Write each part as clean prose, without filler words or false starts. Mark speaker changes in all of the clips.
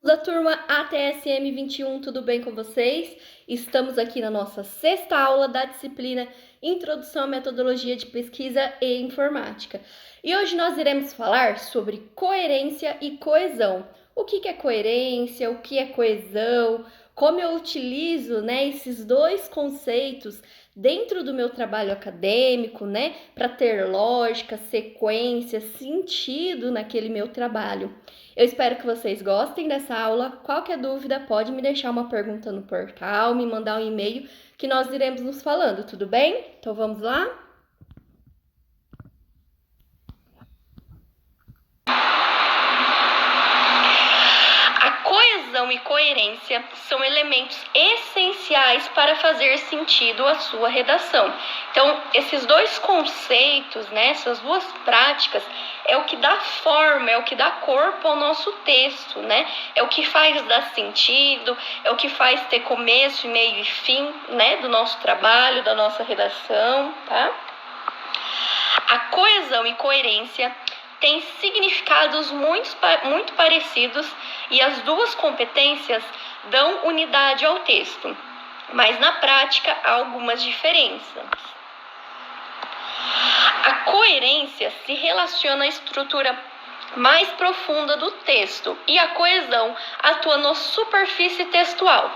Speaker 1: Da turma ATSM 21, tudo bem com vocês? Estamos aqui na nossa sexta aula da disciplina Introdução à Metodologia de Pesquisa e Informática. E hoje nós iremos falar sobre coerência e coesão. O que é coerência, o que é coesão, como eu utilizo, esses dois conceitos dentro do meu trabalho acadêmico, para ter lógica, sequência, sentido naquele meu trabalho. Eu espero que vocês gostem dessa aula. Qualquer dúvida, pode me deixar uma pergunta no portal, me mandar um e-mail que nós iremos nos falando, tudo bem? Então vamos lá? A coesão e coerência são elementos essenciais para fazer sentido à sua redação. Então, esses dois conceitos, essas duas práticas, é o que dá forma, é o que dá corpo ao nosso texto, É o que faz dar sentido, é o que faz ter começo, meio e fim, do nosso trabalho, da nossa redação, tá? A coesão e coerência têm significados muito parecidos e as duas competências dão unidade ao texto, mas na prática há algumas diferenças. A coerência se relaciona à estrutura mais profunda do texto e a coesão atua na superfície textual.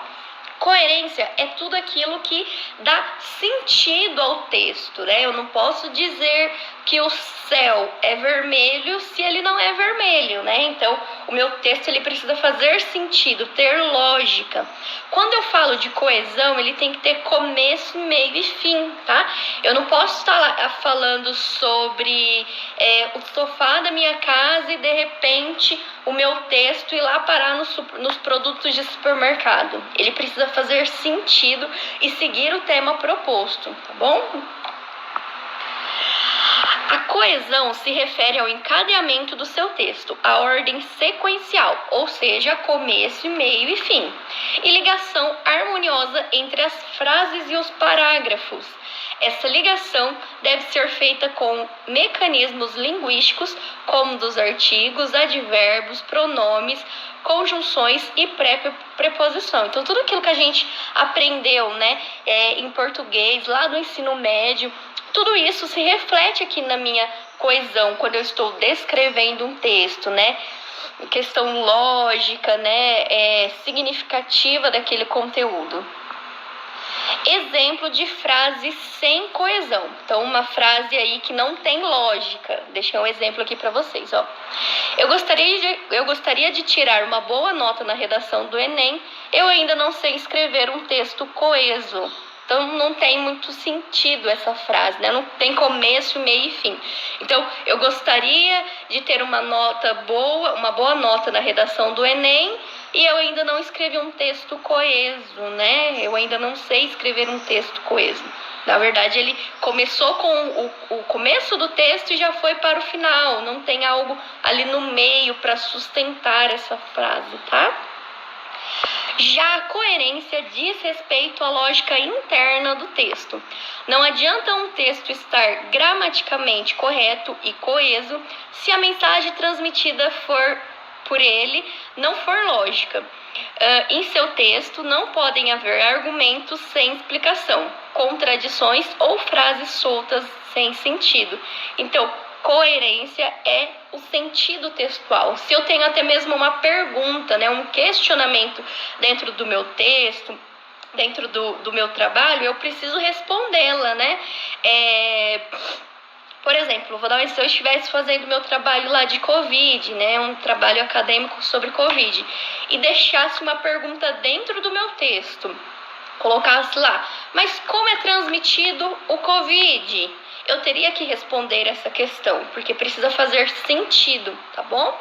Speaker 1: Coerência é tudo aquilo que dá sentido ao texto, Eu não posso dizer que o céu é vermelho se ele não é vermelho, Então, o meu texto ele precisa fazer sentido, ter lógica. Quando eu falo de coesão, ele tem que ter começo, meio e fim, tá? Eu não posso estar falando sobre o sofá da minha casa e, de repente, o meu texto ir lá parar nos produtos de supermercado. Ele precisa fazer sentido e seguir o tema proposto, tá bom? A coesão se refere ao encadeamento do seu texto, a ordem sequencial, ou seja, começo, meio e fim, e ligação harmoniosa entre as frases e os parágrafos. Essa ligação deve ser feita com mecanismos linguísticos, como dos artigos, advérbios, pronomes, conjunções e preposição. Então, tudo aquilo que a gente aprendeu, em português, lá do ensino médio, tudo isso se reflete aqui na minha coesão, quando eu estou descrevendo um texto, Questão lógica, significativa daquele conteúdo. Exemplo de frase sem coesão. Então, uma frase aí que não tem lógica. Deixei um exemplo aqui para vocês, ó. Eu gostaria de tirar uma boa nota na redação do Enem. Eu ainda não sei escrever um texto coeso. Então, não tem muito sentido essa frase, Não tem começo, meio e fim. Então, eu gostaria de ter uma boa nota na redação do Enem, e eu ainda não escrevi um texto coeso, Eu ainda não sei escrever um texto coeso. Na verdade, ele começou com o começo do texto e já foi para o final. Não tem algo ali no meio para sustentar essa frase, tá? Já a coerência diz respeito à lógica interna do texto. Não adianta um texto estar gramaticalmente correto e coeso se a mensagem transmitida por ele não for lógica. Em seu texto não podem haver argumentos sem explicação, contradições ou frases soltas sem sentido. Então, coerência é o sentido textual. Se eu tenho até mesmo uma pergunta, um questionamento dentro do meu texto, dentro do meu trabalho, eu preciso respondê-la, Por exemplo, vou dar um exemplo, se eu estivesse fazendo meu trabalho lá de Covid, um trabalho acadêmico sobre Covid, e deixasse uma pergunta dentro do meu texto, colocasse lá, mas como é transmitido o Covid? Eu teria que responder essa questão, porque precisa fazer sentido, tá bom?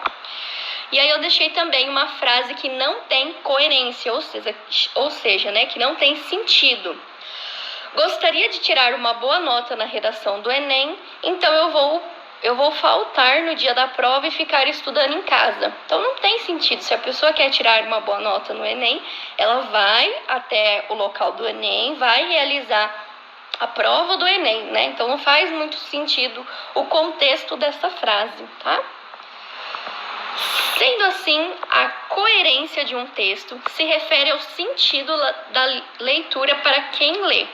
Speaker 1: E aí eu deixei também uma frase que não tem coerência, ou seja, que não tem sentido. Gostaria de tirar uma boa nota na redação do Enem, então eu vou faltar no dia da prova e ficar estudando em casa. Então não tem sentido. Se a pessoa quer tirar uma boa nota no Enem, ela vai até o local do Enem, vai realizar a prova do Enem, Então não faz muito sentido o contexto dessa frase, tá? Sendo assim, a coerência de um texto se refere ao sentido da leitura para quem lê.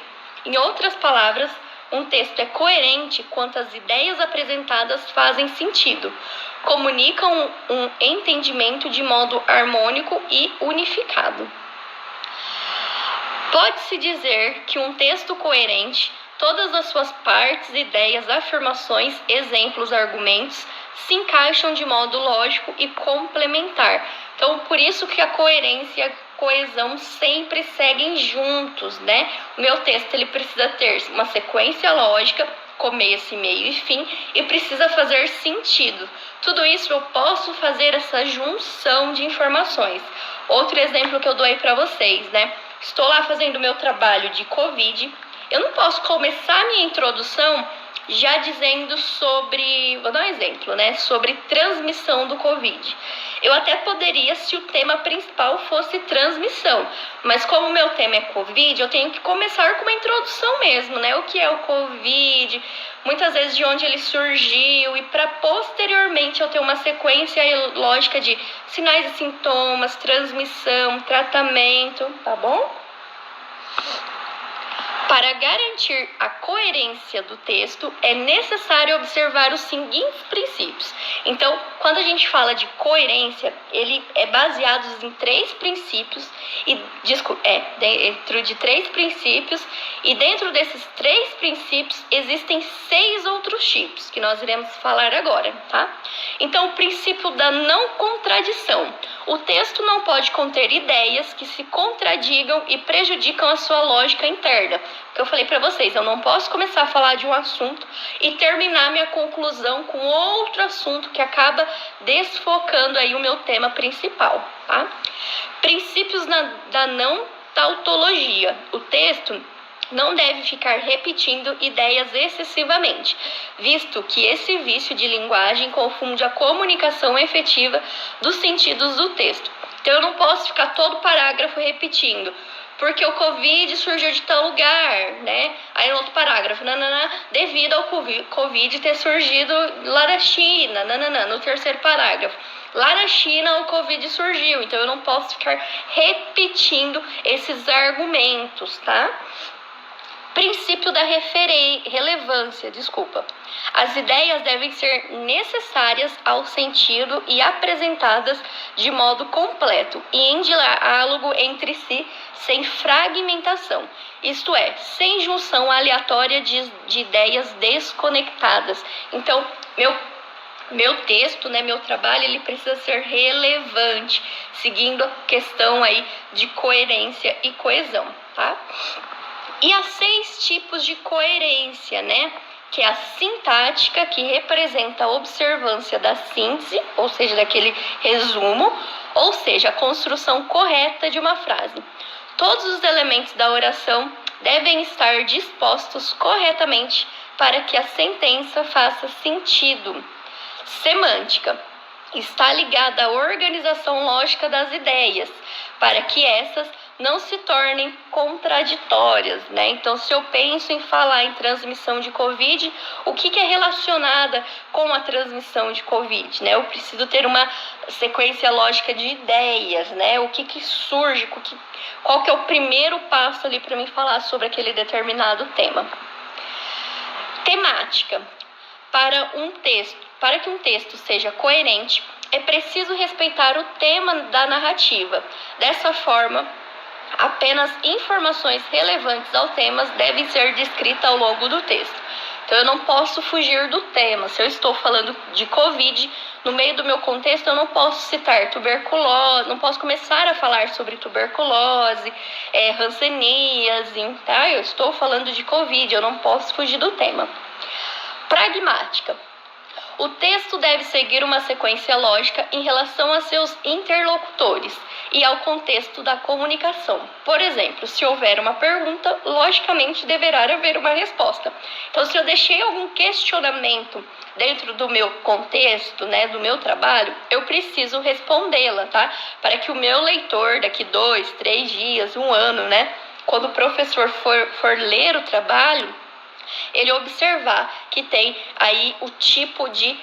Speaker 1: Em outras palavras, um texto é coerente quando as ideias apresentadas fazem sentido, comunicam um entendimento de modo harmônico e unificado. Pode-se dizer que um texto coerente, todas as suas partes, ideias, afirmações, exemplos, argumentos, se encaixam de modo lógico e complementar. Então, por isso que a coerência e a coesão sempre seguem juntos, né? O meu texto ele precisa ter uma sequência lógica, começo, meio e fim, e precisa fazer sentido. Tudo isso eu posso fazer essa junção de informações. Outro exemplo que eu dou aí para vocês, né? Estou lá fazendo o meu trabalho de Covid. Eu não posso começar a minha introdução já dizendo sobre, vou dar um exemplo, né? Sobre transmissão do Covid. Eu até poderia se o tema principal fosse transmissão, mas como o meu tema é Covid, eu tenho que começar com uma introdução mesmo, né? O que é o Covid, muitas vezes de onde ele surgiu, e para posteriormente eu ter uma sequência lógica de sinais e sintomas, transmissão, tratamento, tá bom? Para garantir a coerência do texto, é necessário observar os seguintes princípios. Então, quando a gente fala de coerência, ele é baseado em três princípios, dentro de três princípios, e dentro desses três princípios existem 6 outros tipos, que nós iremos falar agora, tá? Então, o princípio da não contradição. O texto não pode conter ideias que se contradigam e prejudicam a sua lógica interna. Que eu falei para vocês, eu não posso começar a falar de um assunto e terminar minha conclusão com outro assunto que acaba desfocando aí o meu tema principal, tá? Princípios da não tautologia. O texto não deve ficar repetindo ideias excessivamente, visto que esse vício de linguagem confunde a comunicação efetiva dos sentidos do texto. Então eu não posso ficar todo parágrafo repetindo, porque o Covid surgiu de tal lugar, né? Aí no outro parágrafo, devido ao Covid ter surgido lá da China, no terceiro parágrafo. Lá na China o Covid surgiu, então eu não posso ficar repetindo esses argumentos, tá? Princípio da relevância. As ideias devem ser necessárias ao sentido e apresentadas de modo completo e em diálogo entre si, sem fragmentação, isto é, sem junção aleatória de ideias desconectadas. Então, meu texto, né, meu trabalho, ele precisa ser relevante, seguindo a questão aí de coerência e coesão, tá? E há 6 tipos de coerência, né? Que é a sintática, que representa a observância da síntese, ou seja, daquele resumo, ou seja, a construção correta de uma frase. Todos os elementos da oração devem estar dispostos corretamente para que a sentença faça sentido. Semântica está ligada à organização lógica das ideias, para que essas não se tornem contraditórias, né? Então, se eu penso em falar em transmissão de Covid, o que é relacionada com a transmissão de Covid, né? Eu preciso ter uma sequência lógica de ideias, né? O que surge, qual que é o primeiro passo ali para mim falar sobre aquele determinado tema. Temática. Para que um texto seja coerente, é preciso respeitar o tema da narrativa. Dessa forma, apenas informações relevantes ao tema devem ser descritas ao longo do texto. Então, eu não posso fugir do tema. Se eu estou falando de Covid, no meio do meu contexto, eu não posso citar tuberculose, não posso começar a falar sobre tuberculose, hanseníase, tá? Eu estou falando de Covid, eu não posso fugir do tema. Pragmática. O texto deve seguir uma sequência lógica em relação a seus interlocutores e ao contexto da comunicação. Por exemplo, se houver uma pergunta, logicamente deverá haver uma resposta. Então, se eu deixei algum questionamento dentro do meu contexto, né, do meu trabalho, eu preciso respondê-la, tá? Para que o meu leitor, daqui 2, 3 dias, 1 ano, né, quando o professor for ler o trabalho, ele observar que tem aí o tipo de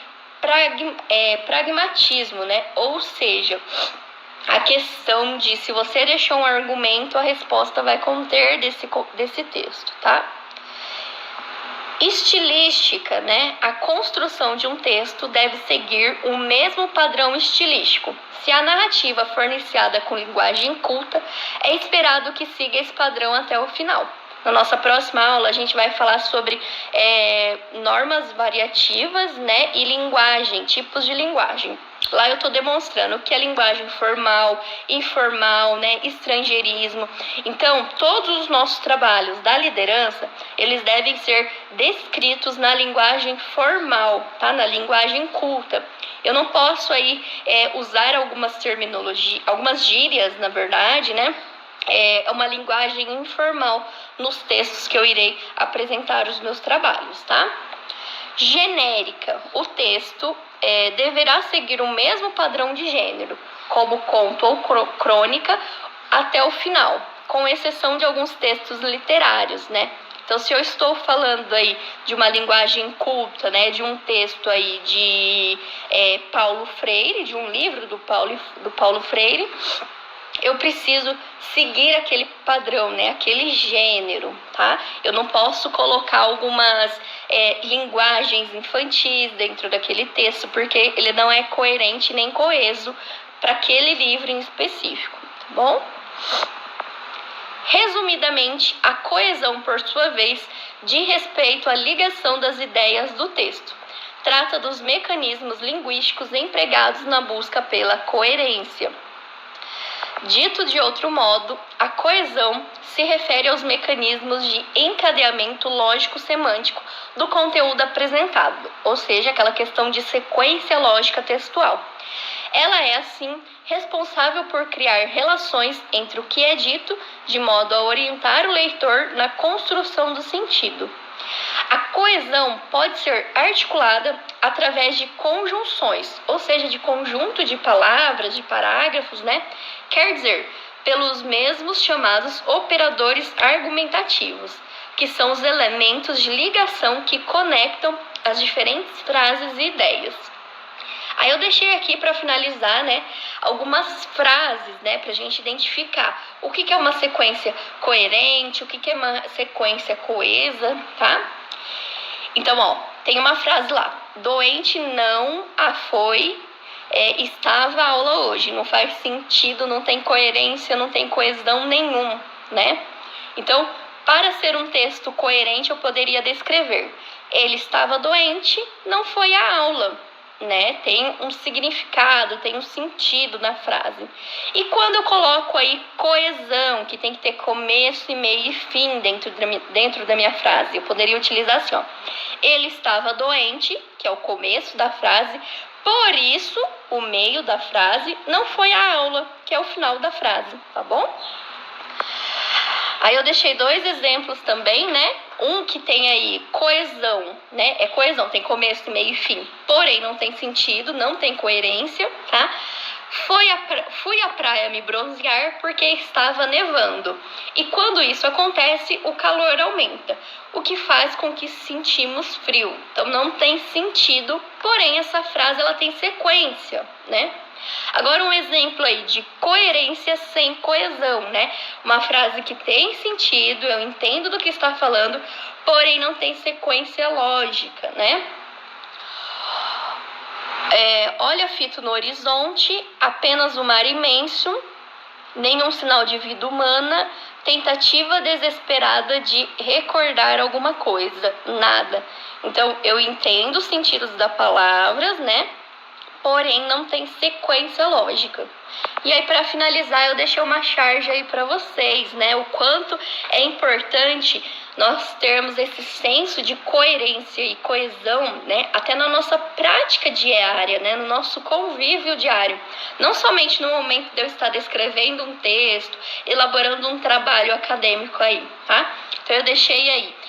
Speaker 1: pragmatismo, né? Ou seja, a questão de se você deixou um argumento, a resposta vai conter desse texto, tá? Estilística, né? A construção de um texto deve seguir o mesmo padrão estilístico. Se a narrativa for iniciada com linguagem culta, é esperado que siga esse padrão até o final. Na nossa próxima aula, a gente vai falar sobre normas variativas, né, e linguagem, tipos de linguagem. Lá eu estou demonstrando o que é linguagem formal, informal, né, estrangeirismo. Então, todos os nossos trabalhos da liderança, eles devem ser descritos na linguagem formal, tá? Na linguagem culta. Eu não posso aí usar algumas terminologias, algumas gírias, na verdade, né? É uma linguagem informal nos textos que eu irei apresentar os meus trabalhos, tá? Genérica. O texto deverá seguir o mesmo padrão de gênero, como conto ou crônica, até o final, com exceção de alguns textos literários, né? Então, se eu estou falando aí de uma linguagem culta, né, de um texto aí de Paulo Freire, de um livro do Paulo Freire, eu preciso seguir aquele padrão, né? Aquele gênero, tá? Eu não posso colocar algumas linguagens infantis dentro daquele texto, porque ele não é coerente nem coeso para aquele livro em específico, tá bom? Resumidamente, a coesão, por sua vez, diz respeito à ligação das ideias do texto. Trata dos mecanismos linguísticos empregados na busca pela coerência. Dito de outro modo, a coesão se refere aos mecanismos de encadeamento lógico-semântico do conteúdo apresentado, ou seja, aquela questão de sequência lógica textual. Ela é, assim, responsável por criar relações entre o que é dito, de modo a orientar o leitor na construção do sentido. A coesão pode ser articulada através de conjunções, ou seja, de conjunto de palavras, de parágrafos, né? Quer dizer, pelos mesmos chamados operadores argumentativos, que são os elementos de ligação que conectam as diferentes frases e ideias. Aí eu deixei aqui para finalizar, né, algumas frases, né, para a gente identificar o que é uma sequência coerente, o que é uma sequência coesa, tá? Então, ó, tem uma frase lá: doente não a foi, estava a aula hoje. Não faz sentido, não tem coerência, não tem coesão nenhum, né? Então, para ser um texto coerente, eu poderia descrever: ele estava doente, não foi à aula. Né? Tem um significado, tem um sentido na frase. E quando eu coloco aí coesão, que tem que ter começo, meio e fim dentro da minha frase, eu poderia utilizar assim, ó: ele estava doente, que é o começo da frase, por isso o meio da frase não foi à aula, que é o final da frase, tá bom? Aí eu deixei dois exemplos também, né? Um que tem aí coesão, né? É coesão, tem começo, meio e fim. Porém, não tem sentido, não tem coerência, tá? Fui à praia me bronzear porque estava nevando. E quando isso acontece, o calor aumenta, o que faz com que sentimos frio. Então, não tem sentido, porém, essa frase ela tem sequência, né? Agora um exemplo aí de coerência sem coesão, né? Uma frase que tem sentido, eu entendo do que está falando, porém não tem sequência lógica, né? Olha fito no horizonte, apenas o mar imenso, nenhum sinal de vida humana, tentativa desesperada de recordar alguma coisa, nada. Então, eu entendo os sentidos das palavras, né? Porém, não tem sequência lógica. E aí, para finalizar, eu deixei uma charge aí para vocês, né? O quanto é importante nós termos esse senso de coerência e coesão, né? Até na nossa prática diária, né? No nosso convívio diário. Não somente no momento de eu estar descrevendo um texto, elaborando um trabalho acadêmico aí, tá? Então, eu deixei aí.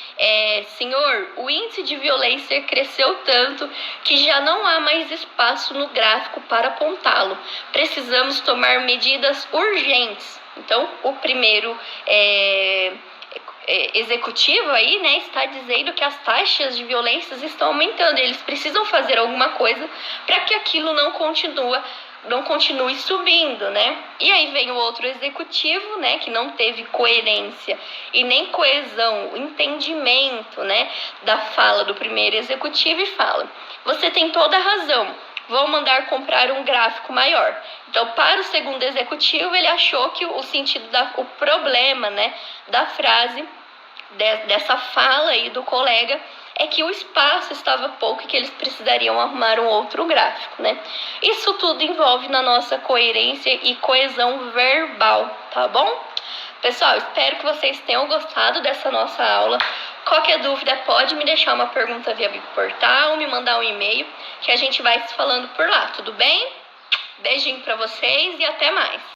Speaker 1: Senhor, o índice de violência cresceu tanto que já não há mais espaço no gráfico para apontá-lo. Precisamos tomar medidas urgentes. Então, o primeiro executivo aí, né, está dizendo que as taxas de violências estão aumentando. Eles precisam fazer alguma coisa para que aquilo não continue subindo, né? E aí vem o outro executivo, né, que não teve coerência e nem coesão, entendimento, né, da fala do primeiro executivo e fala: você tem toda a razão, vou mandar comprar um gráfico maior. Então, para o segundo executivo, ele achou que o sentido, o problema, né, da frase, dessa fala aí do colega, é que o espaço estava pouco e que eles precisariam arrumar um outro gráfico, né? Isso tudo envolve na nossa coerência e coesão verbal, tá bom? Pessoal, espero que vocês tenham gostado dessa nossa aula. Qualquer dúvida, pode me deixar uma pergunta via Biportal, me mandar um e-mail, que a gente vai se falando por lá, tudo bem? Beijinho pra vocês e até mais!